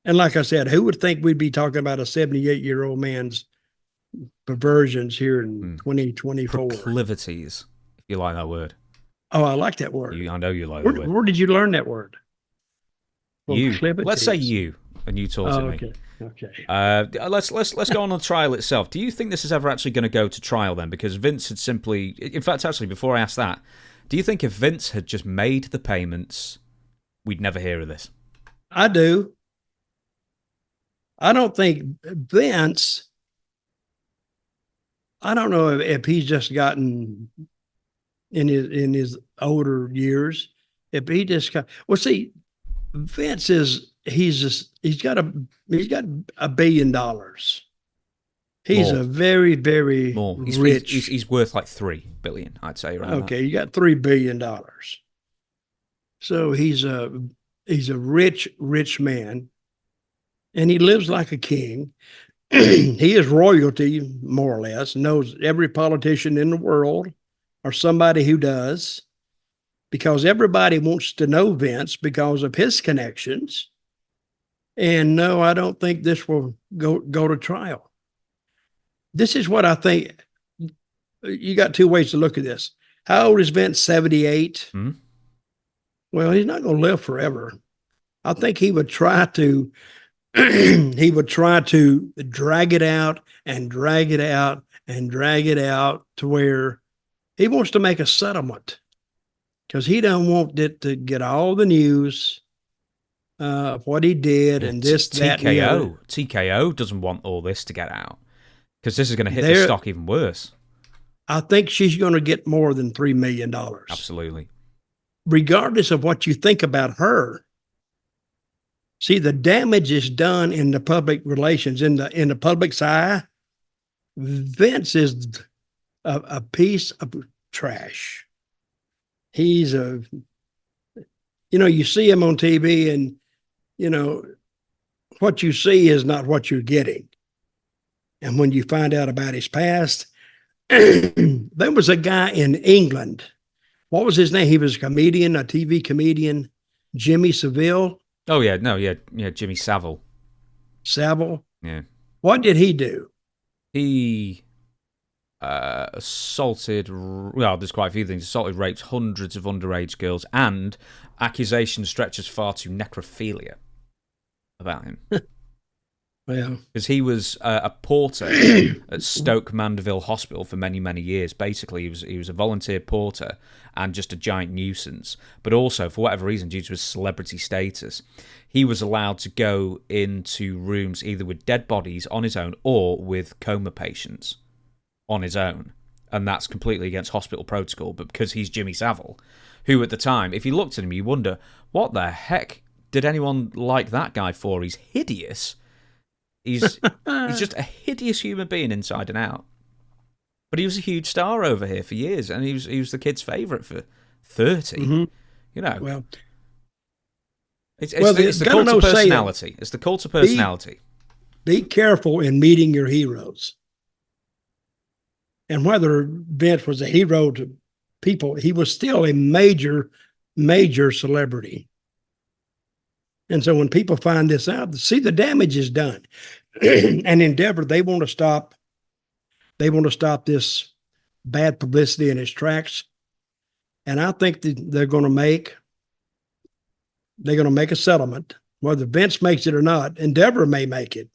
And like I said, who would think we'd be talking about a 78-year-old man's perversions here in 2024? Proclivities, if you like that word. Oh, I like that word. I know you like that word. Where did you learn that word? You. Let's say you, and you taught it me. Okay. Let's go on the trial itself. Do you think this is ever actually going to go to trial then? Because Vince had simply, in fact, actually, before I ask that, do you think if Vince had just made the payments, we'd never hear of this? I do. I don't think Vince. I don't know if he's just gotten in his older years. If he just got see, Vince is he's got $1 billion. He's More. a very, very More. rich. He's worth like $3 billion, I'd say. Okay, you got $3 billion. So he's a rich man, and he lives like a king. He is royalty, more or less. Knows every politician in the world, or somebody who does, because everybody wants to know Vince because of his connections. And no, I don't think this will go to trial. This is what I think. You got two ways to look at this. How old is Vince? 78. Well, he's not going to live forever. I think he would try to drag it out and drag it out and drag it out to where he wants to make a settlement, because he don't want it to get all the news of what he did and this, that, and the other. TKO doesn't want all this to get out, because this is going to hit the stock even worse. I think she's going to get more than $3 million. Absolutely. Regardless of what you think about her. See, the damage is done in the public relations, in the public's eye. Vince is a piece of trash. He's you see him on TV, and, what you see is not what you're getting. And when you find out about his past, there was a guy in England. What was his name? He was a comedian, a TV comedian, Jimmy Savile. Oh, yeah. No, yeah, Jimmy Savile. Savile? Yeah. What did he do? He assaulted, well, there's quite a few things. Assaulted, raped hundreds of underage girls, and accusations stretch as far to necrophilia about him. Well, because he was a porter at Stoke Mandeville Hospital for many, many years. Basically, he was a volunteer porter and just a giant nuisance. But also, for whatever reason, due to his celebrity status, he was allowed to go into rooms either with dead bodies on his own or with coma patients on his own. And that's completely against hospital protocol. But because he's Jimmy Savile, who at the time, if you looked at him, you wonder, what the heck did anyone like that guy for? He's hideous. He's just a hideous human being inside and out. But he was a huge star over here for years, and he was the kid's favourite for 30. Mm-hmm. Well, it's the cult of personality. It's the cult of personality. Be careful in meeting your heroes. And whether Vince was a hero to people, he was still a major, major celebrity. And so when people find this out, see, the damage is done. And Endeavor, they want to stop this bad publicity in its tracks. And I think that they're going to make a settlement. Whether Vince makes it or not, Endeavor may make it.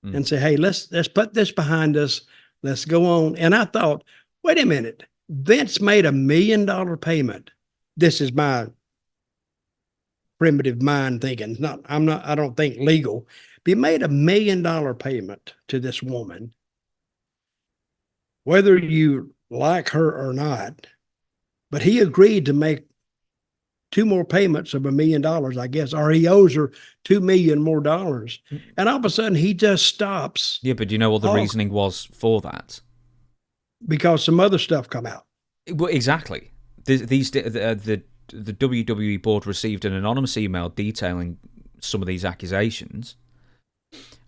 And say, hey, let's put this behind us. Let's go on. And I thought, wait a minute, Vince made $1 million payment. This is my primitive mind thinking. I don't think legal. But he made $1 million payment to this woman. Whether you like her or not, but he agreed to make 2 more payments of $1 million, I guess, or he owes her $2 million more. And all of a sudden he just stops. Yeah, but do you know what the reasoning was for that? Because some other stuff come out. Well, exactly. The WWE board received an anonymous email detailing some of these accusations,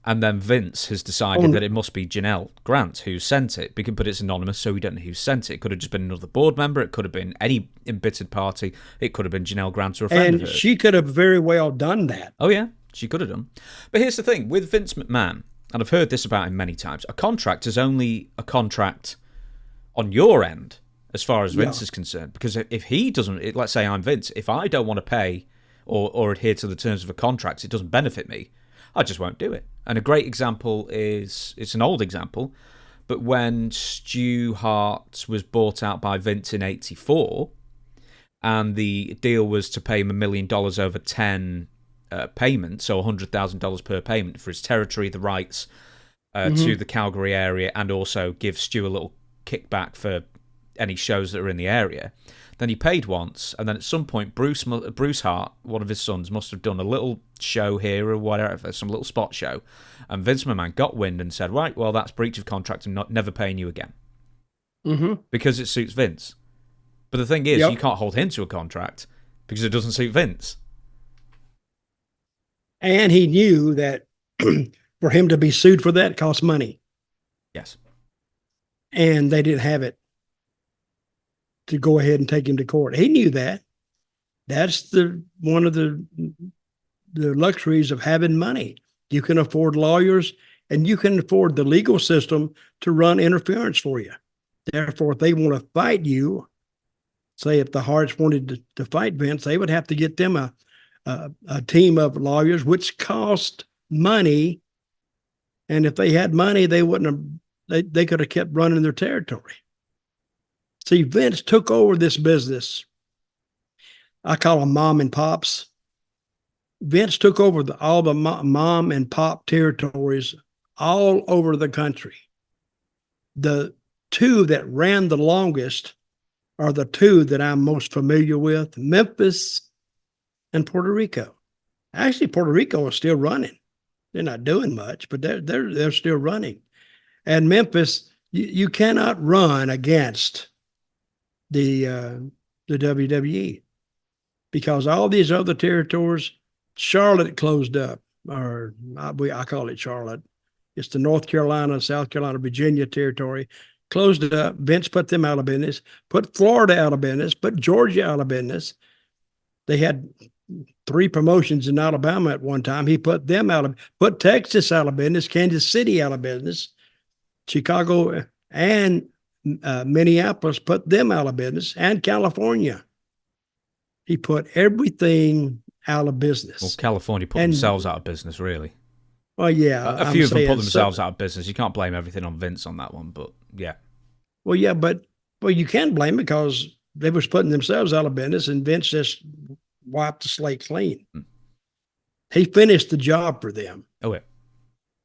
and then Vince has decided that it must be Janelle Grant who sent it, but it's anonymous, so we don't know who sent it. It could have just been another board member. It could have been any embittered party. It could have been Janelle Grant or a friend of hers. And she could have very well done that. Oh, yeah. She could have done. But here's the thing. With Vince McMahon, and I've heard this about him many times, a contract is only a contract on your end as far as Vince is concerned. Because if he doesn't, let's say I'm Vince, if I don't want to pay or adhere to the terms of a contract, it doesn't benefit me, I just won't do it. And a great example is, it's an old example, but when Stu Hart was bought out by Vince in '84, and the deal was to pay him $1 million over 10 payments, so $100,000 per payment for his territory, the rights to the Calgary area, and also give Stu a little kickback for any shows that are in the area. Then he paid once, and then at some point, Bruce Hart, one of his sons, must have done a little show here or whatever, some little spot show, and Vince McMahon got wind and said, right, well, that's breach of contract and never paying you again. Because it suits Vince. But the thing is, you can't hold him to a contract because it doesn't suit Vince. And he knew that for him to be sued for that cost money. Yes. And they didn't have it to go ahead and take him to court. He knew that. That's one of the luxuries of having money. You can afford lawyers, and you can afford the legal system to run interference for you. Therefore, if they want to fight you, say if the Harts wanted to fight Vince, they would have to get them a team of lawyers, which cost money. And if they had money, they wouldn't have. They could have kept running their territory. See, Vince took over this business. I call them mom and pops. Vince took over all the mom and pop territories all over the country. The two that ran the longest are the two that I'm most familiar with, Memphis and Puerto Rico. Actually, Puerto Rico is still running. They're not doing much, but they're still running. And Memphis, you cannot run against the WWE because all these other territories, Charlotte closed up, or I call it Charlotte. It's the North Carolina, South Carolina, Virginia territory. Closed it up. Vince put them out of business, put Florida out of business, put Georgia out of business. They had 3 promotions in Alabama at one time. He put them put Texas out of business, Kansas City out of business, Chicago and Minneapolis, put them out of business, and California. He put everything out of business. Well, California put themselves out of business, really. Well, yeah. A few of them put themselves out of business. You can't blame everything on Vince on that one, but yeah. Well, yeah, but you can blame it because they was putting themselves out of business, and Vince just wiped the slate clean. He finished the job for them. Oh, yeah.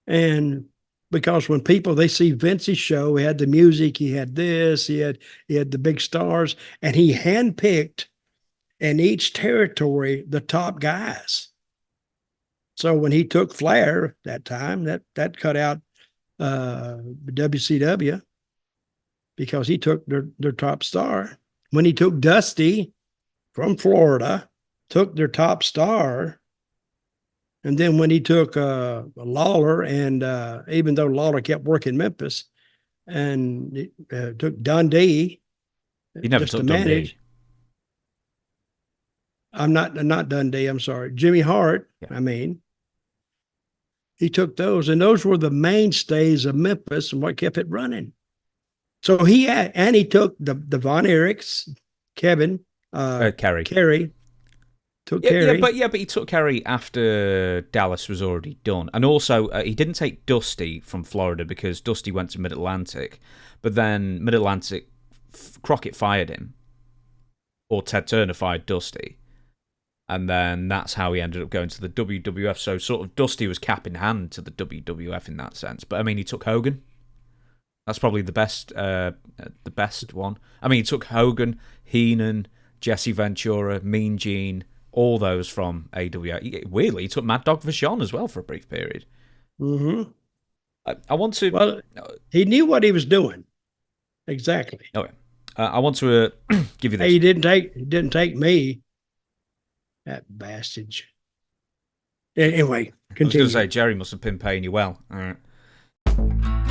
And because when they see Vince's show, he had the music, he had this, he had the big stars, and he handpicked in each territory the top guys. So when he took Flair that time, that cut out WCW because he took their top star. When he took Dusty from Florida, took their top star. And then when he took Lawler, and even though Lawler kept working Memphis, and took Dundee. He never took Dundee. I'm not Dundee, I'm sorry. Jimmy Hart, yeah. I mean. He took those, and those were the mainstays of Memphis and what kept it running. So he took the Von Erichs, Kevin, Kerry. Took Kerry. Yeah, but he took Kerry after Dallas was already done. And also, he didn't take Dusty from Florida because Dusty went to Mid-Atlantic. But then Mid-Atlantic, Crockett fired him. Or Ted Turner fired Dusty. And then that's how he ended up going to the WWF. So sort of Dusty was cap in hand to the WWF in that sense. But I mean, he took Hogan. That's probably the best one. I mean, he took Hogan, Heenan, Jesse Ventura, Mean Gene, all those from AWA. Weirdly, he took Mad Dog Vachon as well for a brief period. Mm-hmm. I want to... Well, he knew what he was doing. Exactly. Okay. I want to give you this. Hey, he didn't take me. That bastard. Anyway, continue. I was going to say, Jerry must have been paying you well. All right.